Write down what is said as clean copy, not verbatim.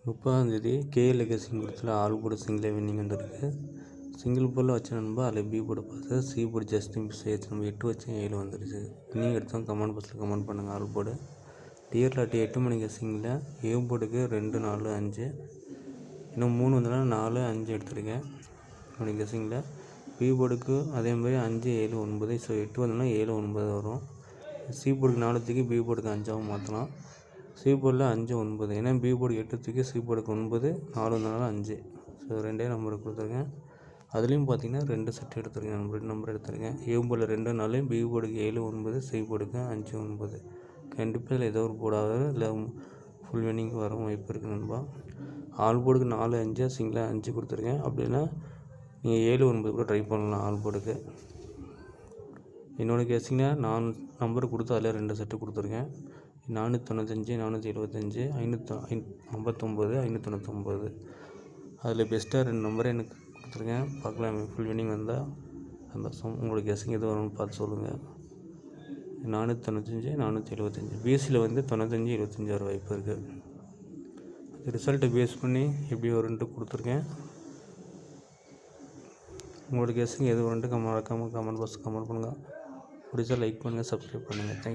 30ஆந்தேதி KL guessing கொடுத்துல all board single winning வந்திருக்கு. Single போர்டில் வச்ச நண்பா அதில் பி போர்டு பார்த்து சி போர்டு ஜஸ்ட் மிஸ் ஆயிடுச்சு. நம்ம 8 வச்சேன் 7 வந்துருச்சு. வின்னிங் எடுத்தோம். கமெண்ட் பாக்ஸில் கமெண்ட் பண்ணுங்கள் ஆல் போர்டு. டியர் லாட்டி 8 மணி கெஸ்ஸிங்கில் ஏ போர்டுக்கு 2 4 5 இன்னும் 3 வந்ததுனா 4 5 எடுத்துருக்கேன். மணி கெஸ்ஸிங்கில் பி போர்டுக்கு அதே மாதிரி 5 7 9 ஸோ 8 வந்தோம்னா 7 9 வரும். சி போர்டுக்கு 4 தூக்கி பி போர்டுக்கு 5ஆகவும் மாற்றலாம். சி போர்டில் 5 9 ஏன்னா பி போர்டு 8 தூக்கி சி போர்டுக்கு 9 4 வந்தனால 5 ஸோ 2 நம்பர் கொடுத்துருக்கேன். அதுலேயும் பார்த்தீங்கன்னா 2 செட் எடுத்துருக்கேன். 2 நம்பர் எடுத்துருக்கேன். ஏ போர்டில் 2 4 பி போர்டுக்கு 7 9 சி போர்டுக்கு 5 9 கண்டிப்பாக இதில் ஏதோ ஒரு போர்டாவது இல்லை ஃபுல் வின்னிங் வர வாய்ப்பு இருக்குது நண்பா. ஆல் போர்டுக்கு 4 5 சிங்கிளாக 5 கொடுத்துருக்கேன். அப்படின்னா நீங்கள் 7 9 கூட ட்ரை பண்ணலாம் ஆல் போர்டுக்கு. என்னோடய கெஸ்ஸிங்கில் 4 நம்பர் கொடுத்து அதில் 2 செட்டு கொடுத்துருக்கேன். 495 475 559 599 அதில் பெஸ்ட்டாக 2 நம்பரை எனக்கு கொடுத்துருக்கேன். பார்க்கலாம் ஃபுல் வின்னிங் வந்தால் சந்தோஷம். உங்களோட கெஸ்ஸிங் எது வரும்னு பார்த்து சொல்லுங்கள். 495 475 பிஎஸ்சியில் வந்து 95 25 வர வாய்ப்பு இருக்குது. ரிசல்ட்டை பேஸ் பண்ணி எப்படி வரும்ன்ட்டு கொடுத்துருக்கேன். உங்களோட கெஸ்ஸிங் எது வரும்ன்ட்டு மறக்காமல் கமெண்ட் பாக்ஸ் கமெண்ட் பண்ணுங்கள். பிடிச்சா லைக் பண்ணுங்கள், சப்ஸ்கிரைப் பண்ணுங்கள். தேங்க்யூ.